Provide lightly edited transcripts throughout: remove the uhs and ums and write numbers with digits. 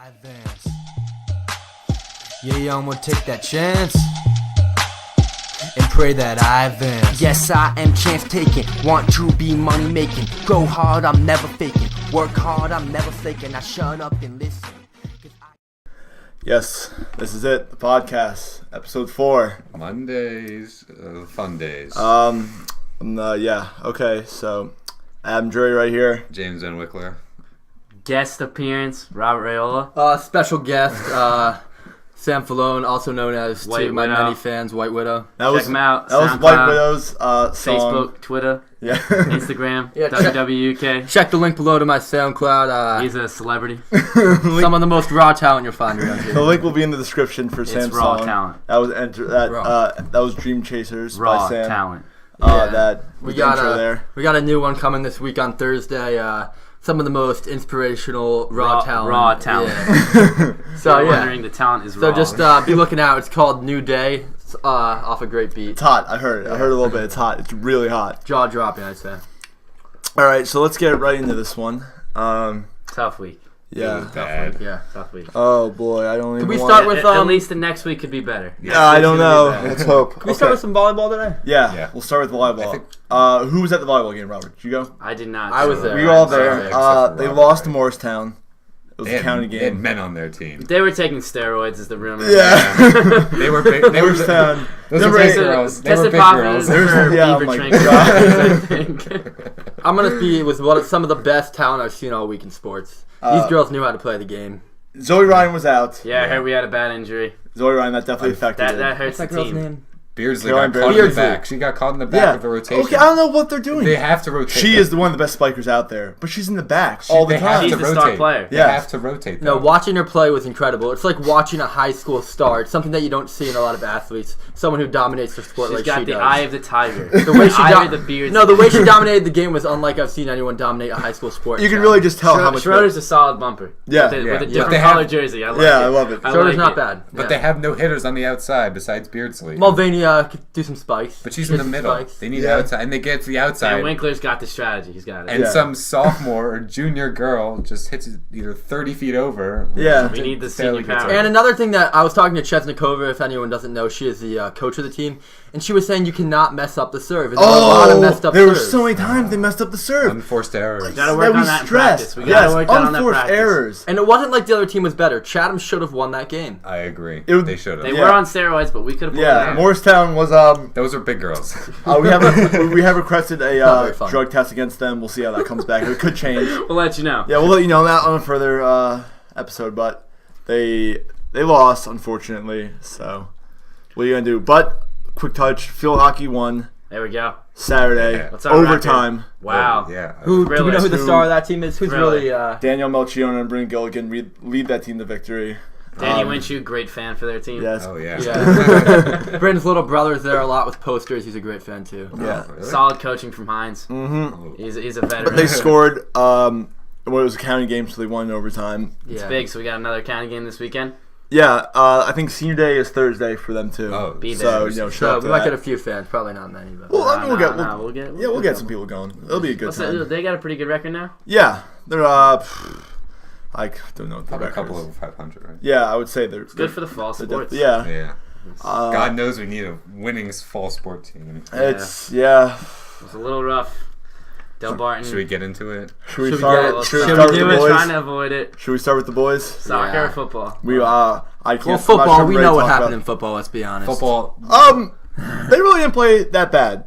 advance. Yeah, I'm gonna take that chance and pray that I advance. Yes, I am chance taking, want to be money making. Go hard, I'm never faking. Work hard, I'm never flaking. I shut up and listen. Yes, this is it, the podcast, episode 4. Mondays, fun days. Okay, so Adam Drury right here. James Van Wickler. Guest appearance, Robert Raiola. Special guest, Sam Falone, also known as White to my Widow. many fans, White Widow. Check him out. That was SoundCloud, White Widow's song. Facebook, Twitter, Yeah. Instagram, Yeah, WWUK. Check the link below to my SoundCloud. He's a celebrity. Some of the most raw talent you'll find around here. The link will be in the description for Sam's raw song. talent. That was Raw. that was Dream Chasers Raw by Sam. talent. That we the intro got there. we got a new one coming this week on Thursday. Some of the most inspirational raw talent. Raw talent. Yeah. So You're yeah. wondering the talent is So raw. just be looking out. It's called New Day. It's, off a great beat. It's hot. I heard it. I heard a little bit. It's hot. It's really hot. Jaw dropping, I'd say. All right, so let's get right into this one. tough week. Yeah. Bad. Yeah. Tough week. Oh boy, I don't even. we want start to- with At least the next week could be better. Yeah, I don't know. Let's hope. Can we start with some volleyball today? Yeah, we'll start with volleyball. Who was at the volleyball game, Robert? Did you go? I did not. I was there. We were all there. Sorry, except for They Robert. lost to Morristown. It was They a had, county they had game. men on their team. They were taking steroids, is the rumor. Yeah. They were big. They were Morristown. Those Number are big 8. girls. They were Tested big positive girls. for Yeah, oh beaver my trinkets, I think. I'm gonna be with some of the best talent I've seen all week in sports. These girls knew how to play the game. Zoe Ryan was out. Yeah, I heard we had a bad injury. Zoe Ryan, that definitely affected That it. hurts the team. Beardsley Caroline got caught in Beardsley. the back. She got caught in the back Yeah. of the rotation. Okay, I don't know what they're doing. They have to rotate. She them. is one of the best spikers out there, but she's in the back all the They have time. She's to the rotate. star player. They Yeah. have to rotate. No, them. watching her play was incredible. It's like watching a high school star. It's something that you don't see in a lot of athletes. Someone who dominates their sport She's like got she the does. eye of the tiger. The way she eye of the beard. No, the way she dominated the game was unlike I've seen anyone dominate a high school sport. You can really just tell how much. Schroeder's a solid bumper. Yeah. With a, Yeah. with a But different they color have- jersey. I like Yeah, it. I love it. Schroeder's like not it. bad. But Yeah. they have no hitters on the outside besides Beardsley. Mulvaney could do some spikes. But she's in the middle. They need outside, and they get to the outside. And Winkler's got the strategy. He's got it. And Yeah. some sophomore or junior girl just hits it either 30 feet over. Yeah. We need the Barely senior gets power. over. And another thing that I was talking to Chesnikova, if anyone doesn't know, she is the coach of the team, and she was saying you cannot mess up the serve. And there were a lot of messed up there were serves. so many times they messed up the serve. Unforced errors. Gotta work we on that in stressed. practice. We gotta Yes, work on that unforced practice. errors. And it wasn't like the other team was better. Chatham should have won that game. I agree. It- They should They have. Yeah. were on steroids, but we could have pulled it Yeah, out. Morristown was Those are big girls. we have requested Not a very fun. drug test against them. We'll see how that comes back. It could change. We'll let you know. Yeah, we'll let you know that on a further episode. But they lost, unfortunately. So what are you gonna do? But quick touch. Field hockey won There we go. Saturday. Yeah. What's our Overtime. Wow. Yeah. Do we know who the Thrillers. star of that team is? Who's Really? really... Daniel Melchiona and Bryn Gilligan lead that team to victory. Danny Winshew, great fan for their team. Yes. Oh, yeah. Yeah. Brandon's little brother's there a lot with posters. He's a great fan, too. Yeah. Really? Solid coaching from Hines. Mm-hmm. He's a veteran. They scored. Well, it was a county game, so they won in overtime. It's Yeah. big, so we got another county game this weekend. Yeah. I think senior day is Thursday for them too. Oh, Be so there. you know, show So up to we might that. get a few fans. Probably not many, but... Well, I mean, We'll get some people going. It'll be a good time. They got a pretty good record now. Yeah, they're I don't know what the Probably a record couple is. over 500, right? Yeah, I would say they're Good for the fall sports. Yeah, Yeah. God knows we need a winning fall sport team. it's It was a little rough. Delbarton. Should we get into it? Should we Should we start? get- Should we should start we with do the it? boys? Trying to avoid it. Should we start with the boys? Soccer Yeah. or football? We I can't. Well, I'm football, not sure we we're know ready what to talk happened about- in football, let's be honest. Football. They really didn't play that bad.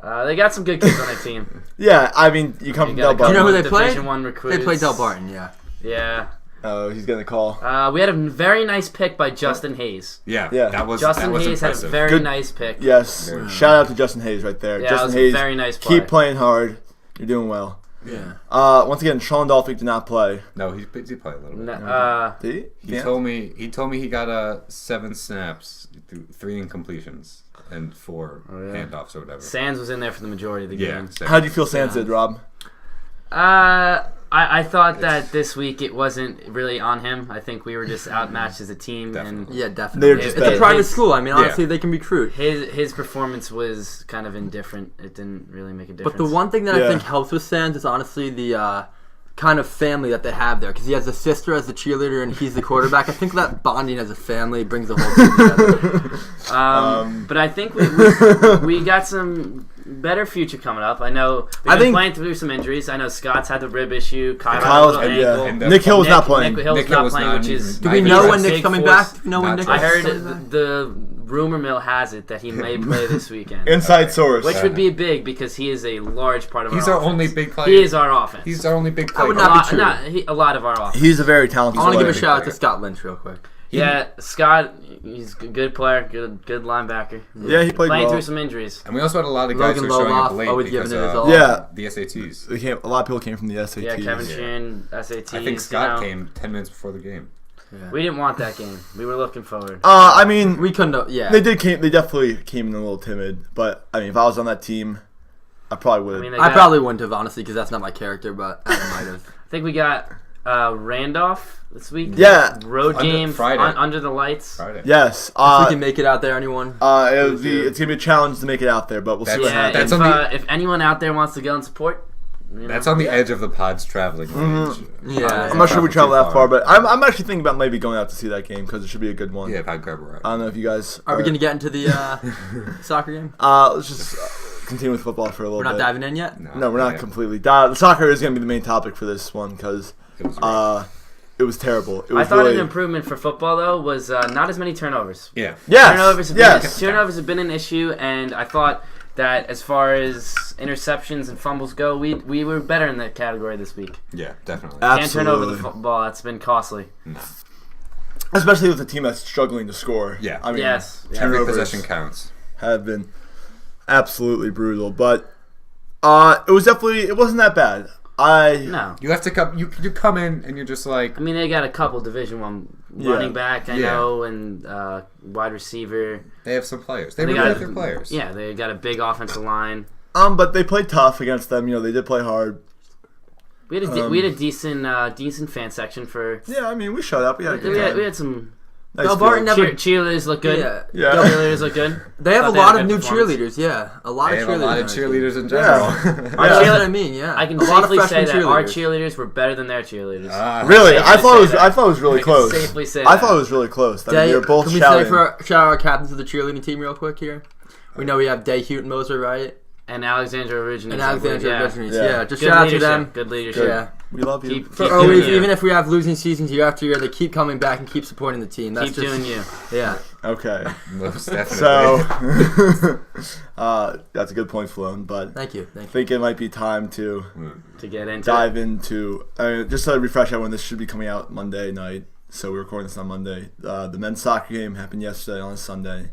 They got some good kids on their team. Yeah, I mean, you come from got a Delbarton. couple Do you know who they Division played? One recruits. They played Delbarton, yeah. Yeah. Oh, he's getting a call. We had a very nice pick by Justin Hayes. Yeah. Yeah. Justin that was Hayes had a impressive. very Good- nice pick. Yes, shout out to Justin Hayes right there. Yeah, Justin that was Hayes, a very nice play. keep playing hard. You're doing well. Yeah. Once again, Sean Dolphy did not play. No, he played a little bit. Did he? He Yeah. told me he got 7 snaps, 3 incompletions, and 4 handoffs or whatever. Sands was in there for the majority of the Yeah. game. How do you feel Sands did, Rob? I thought that this week it wasn't really on him. I think we were just outmatched as a team, Definitely. Yeah, definitely. They're just It's a better. private His- school. I mean, honestly, they can recruit. and his performance was kind of indifferent. It didn't really make a difference. But the one thing that Yeah. I think helps with Sands is honestly the kind of family that they have there because he has a sister as the cheerleader and he's the quarterback. I think that bonding as a family brings the whole team together. But I think we got some better future coming up. I know we've been playing through some injuries. I know Scott's had the rib issue. Kyle's had an ankle. Nick Hill was not playing. Nick Hill's not playing, which is. Do we know when Nick's coming back? Do we know when Nick's I heard coming back? the rumor mill has it that he may play this weekend. Inside source. Which would be big because he is a large part of our offense. He's our only big player. He is our offense. He's our only big player. I would not be true. A lot of our offense. He's a very talented I want to player. give a shout out to Scott Lynch real quick. Yeah, Scott, he's a good player, good linebacker. Yeah, he played Playing well. through some injuries. And we also had a lot of guys Logan who were showing up Loloff, late always because giving it his all. the SATs. A lot of people came from the SATs. Yeah, Kevin Sheeran, SATs. I think Scott came 10 minutes before the game. Yeah. We didn't want that game. We were looking forward. I mean, We couldn't. Yeah. they definitely came in a little timid. But I mean, if I was on that team, I probably would. I probably wouldn't have, honestly, because that's not my character, but I might have. I think we got Randolph this week. Yeah. Road game Friday. under the lights. Friday. Yes. If we can make it out there, anyone? It's gonna be a challenge to make it out there, but we'll see what Yeah, happens. if anyone out there wants to go and support, That's on the edge of the pod's traveling range. Yeah. I'm not sure we travel that far, but I'm actually thinking about maybe going out to see that game because it should be a good one. Yeah, Pod Grab right. I don't know if you guys Are we going to get into the soccer game? let's just continue with football for a little We're bit. not diving in yet? No, we're not completely. The soccer is going to be the main topic for this one because it was terrible. It was I thought really, an improvement for football though was not as many turnovers. Yeah. Yes. Turnovers have been an issue, and I thought that as far as interceptions and fumbles go, we were better in that category this week. Yeah, definitely. Can't turn over the football. That's been costly. No. Especially with a team that's struggling to score. Yeah. I mean, Yes. Every turnovers possession counts. have been absolutely brutal, but it wasn't that bad. No. You have to come. You come in and you're just like. I mean, they got a couple Division One running back, I know, and wide receiver. They have some players. They They really got- have their players. Yeah, they got a big offensive line. But they played tough against them. They did play hard. We had a decent fan section for. Yeah, I mean, we showed up. We had a good We time. had some. Nice Delbarton field. never. Cheerleaders look good. Yeah. Cheerleaders look good. They have a Thought they lot had of good new performance. cheerleaders, yeah. A lot They of have cheerleaders. a lot of on their team. cheerleaders in general. That's what I mean, yeah. I can a lot of safely say freshman that our cheerleaders. cheerleaders were better than their cheerleaders. Really, Safely I thought it was. say that. I thought it was really I can close. safely say I that. thought it was really close. I mean, Day, they were both can we shouting. say shout out our captains of the cheerleading team real quick here? We know we have Day Houghton Moser, right? And Alexandra Origins. And Alexandra Origins. Yeah. Yeah, just Good shout out to leadership. them. Good leadership. Yeah. We love you. Keep For doing always, you. even if we have losing seasons year after year, they keep coming back and keep supporting the team. That's Keep just, doing you. Yeah. Okay. Most definitely. So, that's a good point, Flown. But Thank you. I think it might be time to To get into dive into. Just to refresh everyone, this should be coming out Monday night. So we're recording this on Monday. The men's soccer game happened yesterday on a Sunday,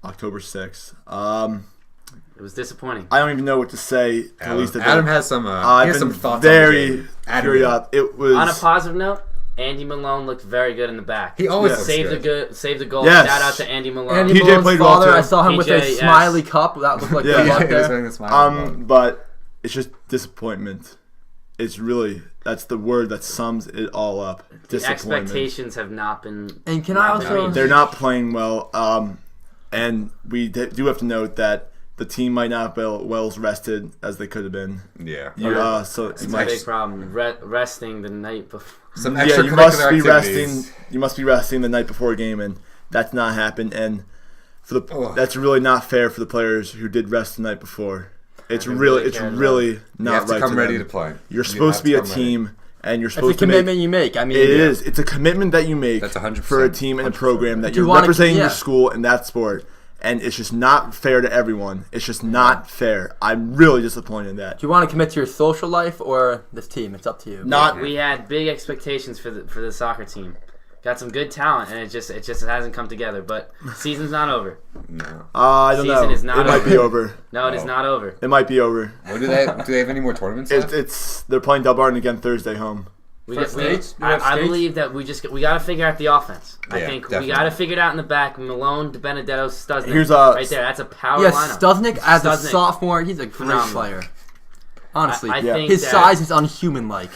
October 6th. It was disappointing. I don't even know what to say. To least Adam has some. He I've has been some thoughts. very on the game. curious. It was On a positive note, Andy Malone looked very good in the back. He always Yeah. looks saved good. a goal. Yes. Shout out to Andy Malone. Andy TJ Malone's played well, father, too. I saw him with a TJ, yes. smiley cup. That looked like Yeah. good luck He was there. wearing a smile. But it's just disappointment. It's really that's the word that sums it all up. The Disappointment. expectations have not been. And can I also... They're not playing well. And we do have to note that the team might not be well as rested as they could have been. Yeah. So It's a big problem. Resting the night before. Some yeah, extra you must be activities. resting. You must be resting the night before a game, and that's not happened. And for Ugh. that's really not fair for the players who did rest the night before. It's they really, really it's cared really You not have to right. come ready them. to play. You're You supposed have to be a come ready. team, and you're It's a supposed to commitment make. you make. I mean, It is. It's a commitment that you make That's 100%. for a team and a program that Do you you're wanna- representing yeah. your school in that sport, and it's just not fair to everyone. It's just not fair. I'm really disappointed in that. Do you want to commit to your social life or this team? It's up to you. Not We had big expectations for the soccer team. Got some good talent, and it just hasn't come together. But season's not over. No. I don't Season know. is not It might over. be over. No, it is not over. It might be over. What do they have any more tournaments left? They're playing Delbarton again Thursday home. I believe that we got to figure out the offense. I Yeah, think definitely. we got to figure it out in the back. Malone, DiBenedetto, Stuznik. Here's right there. That's a power Yes, lineup. Stuznik as a Stuznik. sophomore, he's a great Phenomenal. player. Honestly, I think his that size is unhuman-like.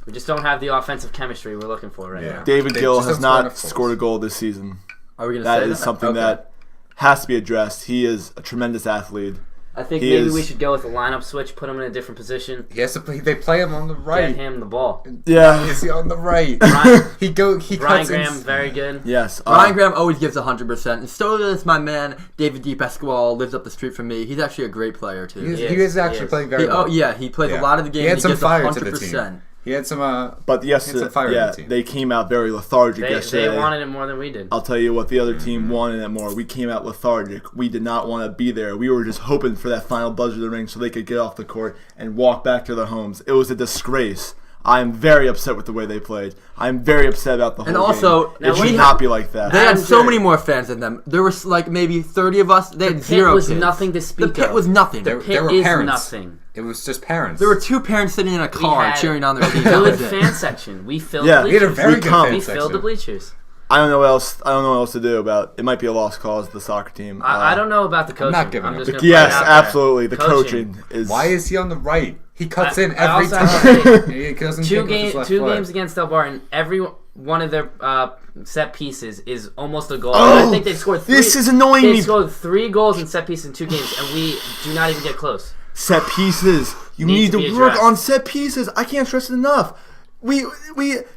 we just don't have the offensive chemistry we're looking for right now. David They Gill just has don't score not enough goals. scored a goal this season. Are we going to That say is that? something Okay. that has to be addressed. He is a tremendous athlete, I think He maybe is- we should go with a lineup switch, put him in a different position, He has to play. They play him on the get right. him the ball. Yeah. Is he on the right? Ryan, He Brian cuts Graham, in. very good. Yes. Ryan Graham always gives 100%. And so does my man, David D. Pasquale, lives up the street from me. He's actually a great player, too. He Yes, is actually yes. playing very well. He plays a lot of the game. He had some gives fire 100%. to the team. He had some. But yes, It's a fire in the team. they came out very lethargic They yesterday. wanted it more than we did. I'll tell you what, the other team wanted it more. We came out lethargic. We did not want to be there. We were just hoping for that final buzzer to ring so they could get off the court and walk back to their homes. It was a disgrace. I am very upset with the way they played. I'm very upset about the whole And also, game. Now It should we not be like that. They had Adam so Jerry. many more fans than them. There was like maybe 30 of us. They had pit zero was kids. nothing to speak The pit of. was nothing. The There, pit there were is parents. nothing. It was just parents. there were 2 parents sitting in a car had cheering on their team. That Good was it. fan section. We filled Yeah. the We had a bleachers. very We good come. fan We section. filled the bleachers. I don't know what else. I don't know what else to do about. It might be a lost cause. The soccer team. I don't know about the coaching. not giving I'm up. just The, gonna put it yes, out there. absolutely. The Coaching. coaching is. Why is he on the right? He cuts in I every also have time. to say, He doesn't two kick with his left two foot. games against Delbarton, every one of their set pieces is almost a goal. Oh, And I think they've scored 3. this is annoying They've me. scored 3 goals in set pieces in 2 games, and we do not even get close. Set pieces. You Needs need to to be work addressed. on set pieces. I can't stress it enough. We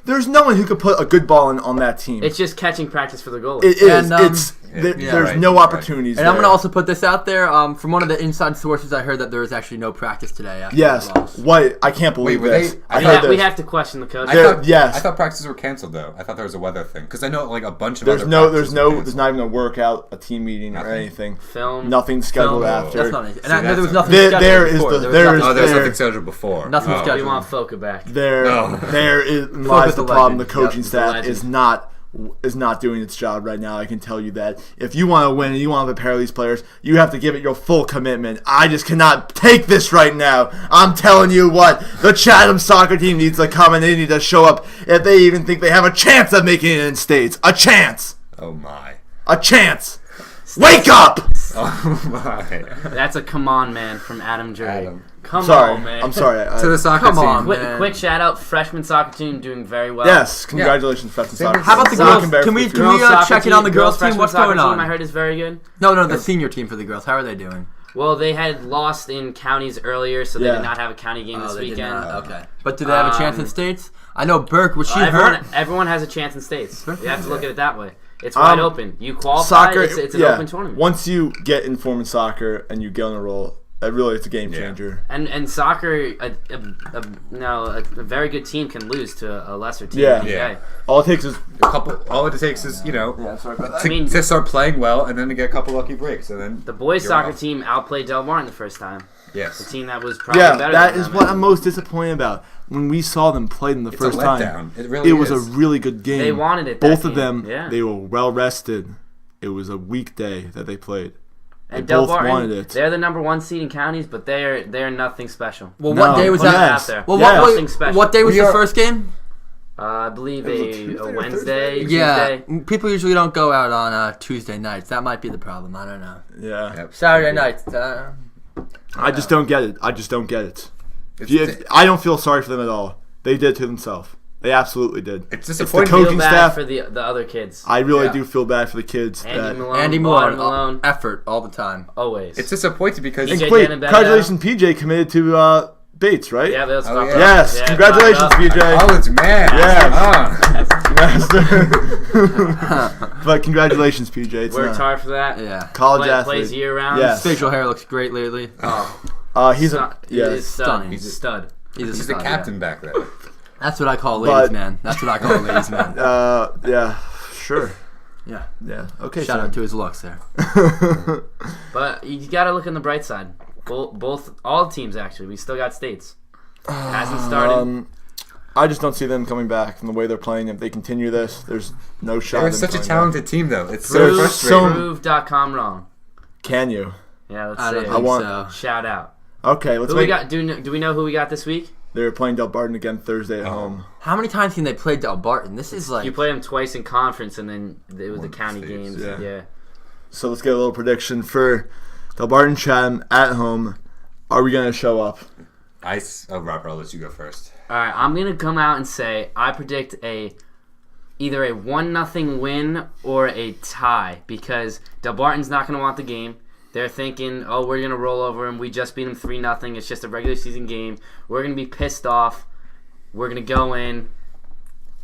there's no one who could put a good ball in on that team. It's just catching practice for the goalie. It is. And, There's right, no right. opportunities. And I'm there. gonna also put this out there. From one of the inside sources, I heard that there was actually no practice today. After Yes. the loss. What? I can't believe were this. they- I we, heard we this. have to question the coach. There- yes. I thought practices were canceled though. I thought there was a weather thing because I know like a bunch of There's other no. practices There's were no. There's canceled. not even a workout, a team meeting, or Nothing. anything. Film. Nothing scheduled Film. after. That's not anything. And See, I know there was that's nothing There- scheduled there is before. the- There was there nothing- is- Oh, there's there- something scheduled before. Nothing Oh. scheduled. We want Foka back. There No. lies the the problem. The legend. coaching Yep, staff legend. is not doing its job right now. I can tell you that. If you want to win and you want to prepare these players, you have to give it your full commitment. I just cannot take this right now. I'm telling you what, the Chatham soccer team needs to come and they need to show up if they even think they have a chance of making it in states. A chance. Oh my. A chance. Wake up! Oh my. That's a come on, man, from Adam Jury. Adam. Come Sorry. on, man. I'm sorry. To the soccer Come team. on, Quick, quick shout out, freshman soccer team doing very well. Yes, congratulations, freshman Same soccer. with- How about the team. girls? Looking barefoot Can we too. can we soccer check in team- on the girls team? freshman What's soccer going on? Team, I heard is very good. No, the senior team for the girls. How are they doing? Well, they had lost in counties earlier, so they Yeah. did not have a county game this they did weekend. not. Okay. But do they have a chance in states? I know Burke. Was she Everyone, hurt? everyone has a chance in states. You have to look at it that way. It's wide open. You qualify. Soccer, it's an yeah. open tournament. Once you get informed in soccer and you get on a roll, it's a game changer. And soccer, a very good team can lose to a lesser team. Yeah. in the Yeah. NBA. All it takes is All it takes is sorry about that. to start playing well and then to get a couple lucky breaks and then The boys you're soccer off. team outplayed Delbarton the first time. The Yes. team that was probably Yeah, better that than is them. what I'm most disappointed about. When we saw them play them the It's first a time, letdown. It really was a is. really good game. They wanted it, that Both of game. them, Yeah. they were well rested. It was a weekday that they played. And both Delbarton, wanted it. they're the number 1 seed in counties, but they're nothing special. Well, No, what day was well, that? yes. Out there. Well, Yes. Nothing special. what day was We the are- first game? I believe It was a a Tuesday or Wednesday. Thursday? Yeah, Tuesday. people usually don't go out on Tuesday nights. That might be the problem. I don't know. Yeah, Yep. Saturday nights. I just don't get it. I just don't get it. It's, I don't feel sorry for them at all. They did it to themselves. They absolutely did. it's It's the disappointing. coaching Feel bad staff. for the other kids. I really Yeah. do feel bad for the kids. Andy that, Malone, Andy Autumn Moore, Malone, effort all the time. always. It's disappointing because and PJ wait, Dennebetter. congratulations, PJ committed to Bates, right? yeah, let's Oh, talk yeah. about Yes, yeah, congratulations, talk about- PJ. college man. Master. But congratulations, PJ. It's Worked not- hard for that. Yeah. college athlete. Plays year round. Yes. Facial hair looks great lately. He's Stud. a yes. Stud. Stunning. He's a stud. He's He's the stud, captain back there. yeah. That's what I call ladies, But- man. That's what I call ladies, man. Yeah, sure. Yeah. Yeah. Okay. Shout Sam. out to his looks there. But you got to look on the bright side. All teams actually. We still got states. Hasn't started. I just don't see them coming back from the way they're playing. If they continue this, there's no shot. They're of them such a coming talented team, though. It's so There's frustrating. so- Prove.com wrong. back. Can you? Yeah, let's I say don't it. think want- so. Shout out. Okay, let's Who we make. got? Do we know who we got this week? They're playing Delbarton again Thursday at home. How many times can they play Delbarton? This is like You play them twice in conference, and then it was the county states, games. yeah. Yeah. So let's get a little prediction for Delbarton Chatham at home. Are we gonna show up? Robert, I'll let you go first. All right, I'm gonna come out and say I predict either a 1-0 win or a tie because Delbarton's not gonna want the game. They're thinking, oh, we're going to roll over them. We just beat them 3-0. It's just a regular season game. We're going to be pissed off. We're going to go in.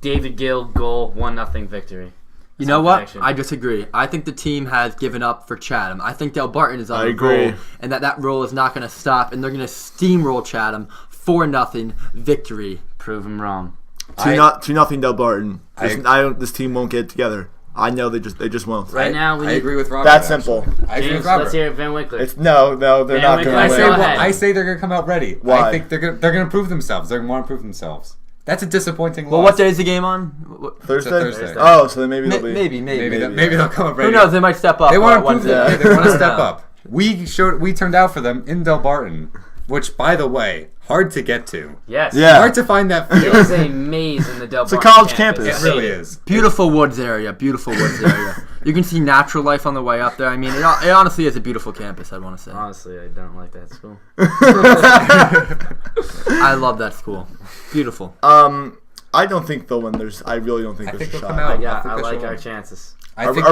David Gill, goal, 1-0 victory. You know what? I disagree. I think the team has given up for Chatham. I think Delbarton is on the roll, and that roll is not going to stop, and they're going to steamroll Chatham 4-0 victory. Prove them wrong. 2-0 Delbarton. This team won't get it together. I know they just won't. Right now, I agree with Robert. That's simple. I agree James, with Robert. let's hear it, Van Winkler. No, they're not going to win. I say they're going to come out ready. Why? I think they're going to prove themselves. They're going to want to prove themselves. That's a disappointing loss. Well, what day is the game on? Thursday? Oh, so then maybe they'll be... Maybe they'll come up ready. Who knows? They might step up. They want to prove Wednesday. They want to step up. We turned out for them in Delbarton, which, by the way, hard to get to. Yes. Yeah. Hard to find that It field. is a maze in the Delbarton It's a college campus. It really is. Beautiful woods area. You can see natural life on the way up there. I mean, it honestly is a beautiful campus, I'd want to say. Honestly, I don't like that school. I love that school. Beautiful. I don't think they'll win. I really don't think there's a they'll shot. come out. Yeah, think I they like should our win. chances. Are we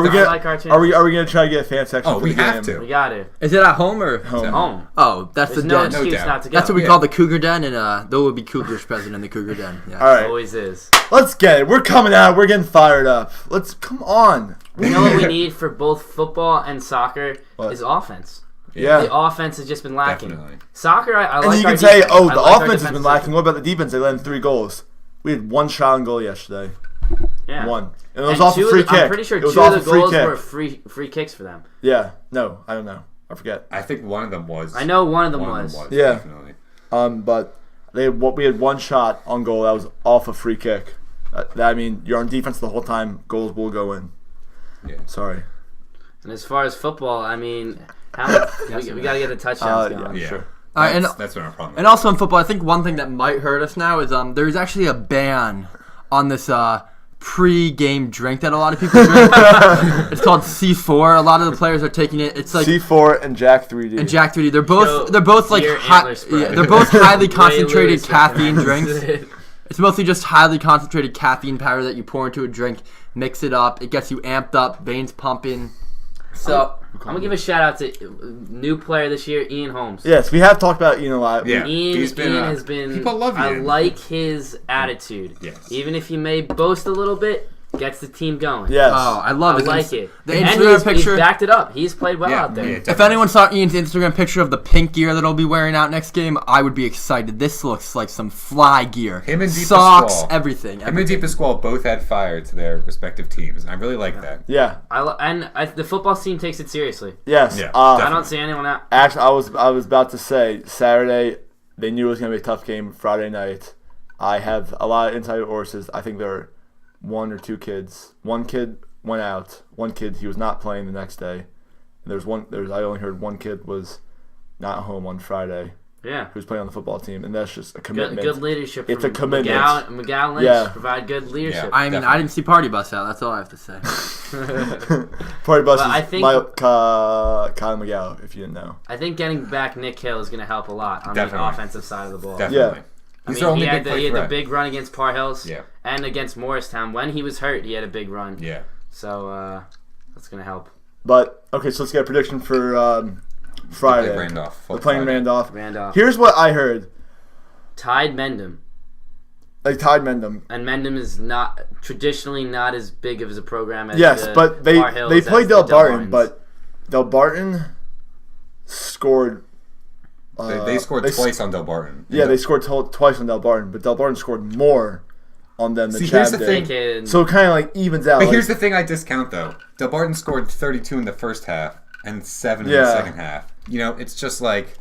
gonna try to get a fan section? Oh, for we the have game? to. We got to. Is it at home or Home. Home. Oh, that's There's the no den. excuse doubt. not to go. That's what we Yeah. call the Cougar Den, and there will be Cougars present in the Cougar Den. Yeah. All right, Always is. let's get it. We're coming out. We're getting fired up. Let's come on. You know what we need for both football and soccer What? is offense. Yeah. The offense has just been lacking. Definitely. Soccer, I like And you our can say, defense. oh, I the like our offense has been defensive lacking. What about the defense? They let in 3 goals. We had 1 shot on goal yesterday. Yeah. 1. And it was And off a free kick. I'm pretty sure it was 2 off of a the free goals kick. were free kicks for them. Yeah. No, I don't know. I forget. I think one of them was. I know one of them was. Yeah. Definitely. But we had 1 shot on goal that was off a free kick. I mean, you're on defense the whole time. Goals will go in. Yeah. Sorry. And as far as football, I mean, we got to get the touchdowns going. Yeah. Sure. That's what our problem is. And also in football, I think one thing that might hurt us now is there's actually a ban on this pre-game drink that a lot of people drink. It's called C4. A lot of the players are taking it. It's like C4 and Jack 3D. and Jack 3D. They're both like Deer high, antler spread. they're both highly Ray concentrated Lewis caffeine recommends drinks. it. It's mostly just highly concentrated caffeine powder that you pour into a drink, mix it up. It gets you amped up, veins pumping. So I'm going to give a shout out to new player this year, Ian Holmes. Yes, we have talked about Ian a lot. Yeah. Ian He's been, has been. people love I Ian. like his attitude. Yes. Even if he may boast a little bit, gets the team going. Yes. I love I it. like it. The And Instagram picture. he's backed it up. He's played well out there. Yeah, If definitely. anyone saw Ian's Instagram picture of the pink gear that he'll be wearing out next game, I would be excited. This looks like some fly gear. Him and Deep socks, Pasquale. everything. Him and Deep Pasquale both had fire to their respective teams. I really like that. Yeah. The football team takes it seriously. Yes. Yeah, I don't see anyone out. Actually, I was about to say Saturday. They knew it was going to be a tough game. Friday night, I have a lot of insider sources. I think there are 1 or 2 kids. 1 kid went out. 1 kid he was not playing the next day. And I only heard 1 kid was not home on Friday. Yeah. Who's playing on the football team, and that's just a commitment. Good leadership. It's from a commitment. McGowan Lynch Yeah. provide good leadership. Yeah. I mean, Definitely. I didn't see Party Bus out. That's all I have to say. Party bus But I is think- Kyle McGowan, if you didn't know. I think getting back Nick Hill is going to help a lot on Definitely. the offensive side of the ball. Definitely. I He's mean, their only he had, big he had play the threat. big run against Par Hills Yeah. and against Morristown. When he was hurt, he had a big run. Yeah. So that's going to help. But okay, so let's get a prediction for Friday. Play Randolph. We're playing Friday. Randolph. Randolph. Here's what I heard. Tied Mendham. They tied Mendham. And Mendham is not traditionally not as big of as a program as Yes, the but they Par Hills, played as the Delbarton, Delbartons. but Delbarton scored. They scored they twice on Delbarton. Yeah, they scored twice on Delbarton, but Delbarton scored more on them than See, here's Chad the did. thing. So it kind of like evens out. But like- here's the thing I discount, though. Delbarton scored 32 in the first half and 7 in the Yeah. second half. You know, it's just like,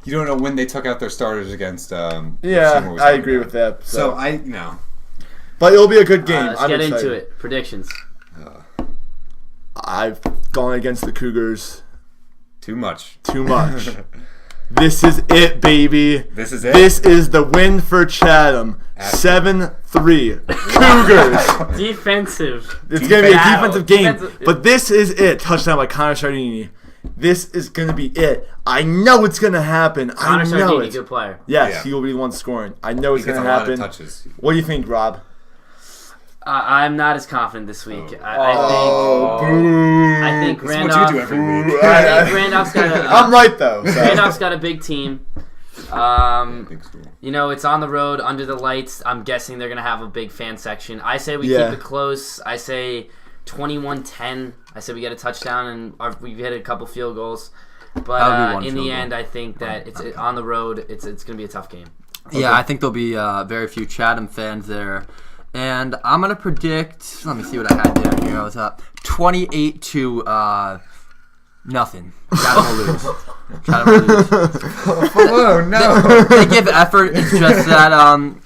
you don't know when they took out their starters against Seymour yeah, was I talking agree about. with that. So I, you know. But it'll be a good game. Let's I'm get excited. into it. Predictions. I've gone against the Cougars Too much. too much. This is it, baby. This is it? This is the win for Chatham. 7-3. Cougars. Defensive. It's going to be a Battle. defensive game. Defensive- But this is it. Touchdown by Connor Sardini. This is going to be it. I know it's going to happen. Connor I know Sardini, it. good player. Yes, Yeah. he will be the one scoring. I know it's He gets going a to lot of happen. touches. What do you think, Rob? I'm not as confident this week. Boo. I think This is what you do every week. I think Randolph's got a. I'm right though. So. Randolph's got a big team. Big school. It's on the road under the lights. I'm guessing they're gonna have a big fan section. I say we Yeah. keep it close. I say 21-10. I say we get a touchdown and we hit a couple field goals. That But would be in one the field end, I think that it's on the road. It's gonna be a tough game. Yeah, I think there'll be very few Chatham fans there. And I'm going to predict, let me see what I had down here. I was up 28 to nothing. Chatham will lose. Chatham will lose. Whoa, no. They give effort. It's just that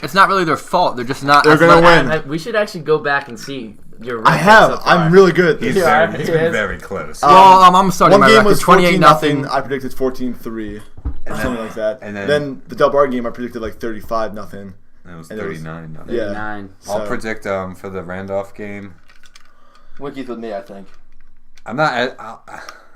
it's not really their fault. They're just not. They're gonna athletic. win. We should actually go back and see your. I record have. so far. I'm really good at He's this. very close. Well, I'm starting One my game record. was 28 14-0. I predicted 14-3 or something like that. and then the Delbarton game, I predicted like 35-0. That was and it was- 39. No. Yeah. 39. I'll So- predict for the Randolph game. Wiki's with me, I think. I'm not.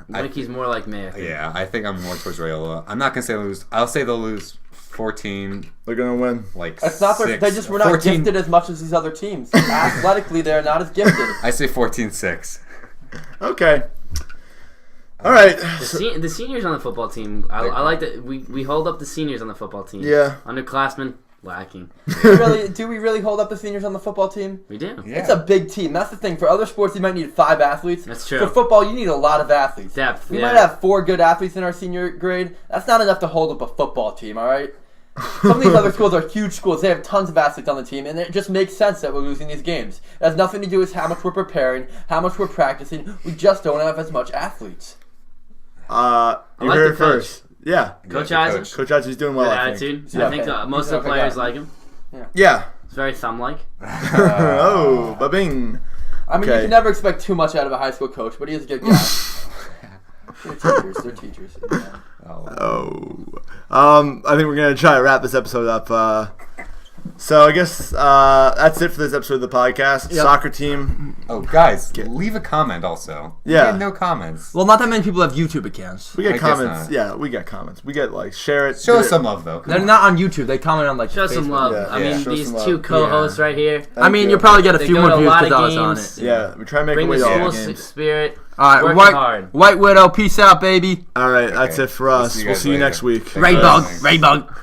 Mikey's more like me. I think. Yeah, I think I'm more towards Rayola. I'm not gonna say lose. I'll say they'll lose 14. They're gonna win. Like It's not their, 6, they just were not 14 gifted as much as these other teams. Athletically, they're not as gifted. I say 14-6. Okay. All right. The seniors on the football team. I like that we hold up the seniors on the football team. Yeah. Underclassmen lacking. Do we really hold up the seniors on the football team? We do. Yeah. It's a big team. That's the thing. For other sports, you might need 5 athletes. That's true. For football, you need a lot of athletes. Depth. We yeah. might have 4 good athletes in our senior grade. That's not enough to hold up a football team, all right? Some of these other schools are huge schools. They have tons of athletes on the team, and it just makes sense that we're losing these games. It has nothing to do with how much we're preparing, how much we're practicing. We just don't have as much athletes. You like heard the it first. Yeah. Coach Yeah, Isaac. Coach Isaac's doing well, Good I think. attitude. Yeah, I think okay. most He's of the an okay players guy. like him. Yeah. It's very thumb-like. Oh, ba-bing. I mean, you Okay. can never expect too much out of a high school coach, but he is a good guy. They're teachers. Yeah. I think we're gonna try to wrap this episode up. So I guess that's it for this episode of the podcast. Yep. Soccer team. Oh, guys, leave a comment also. Yeah. We had no comments. Well, not that many people have YouTube accounts. We get I guess comments. not. Yeah, we get comments. We get share it. Show do us it. some love, though. Come They're on. not on YouTube. They comment on Show some Facebook. love. Yeah. I Yeah. mean, Show these some love. 2 co-hosts right here. I mean, you. you'll probably get a They few go more to a views lot because I of was on games. it. Yeah, we try to make Bring a way the to all school the games. spirit. All right, Working hard. White Widow, peace out, baby. All right, that's Okay. it for us. See you We'll guys see you later. next week. Thanks. Raybug.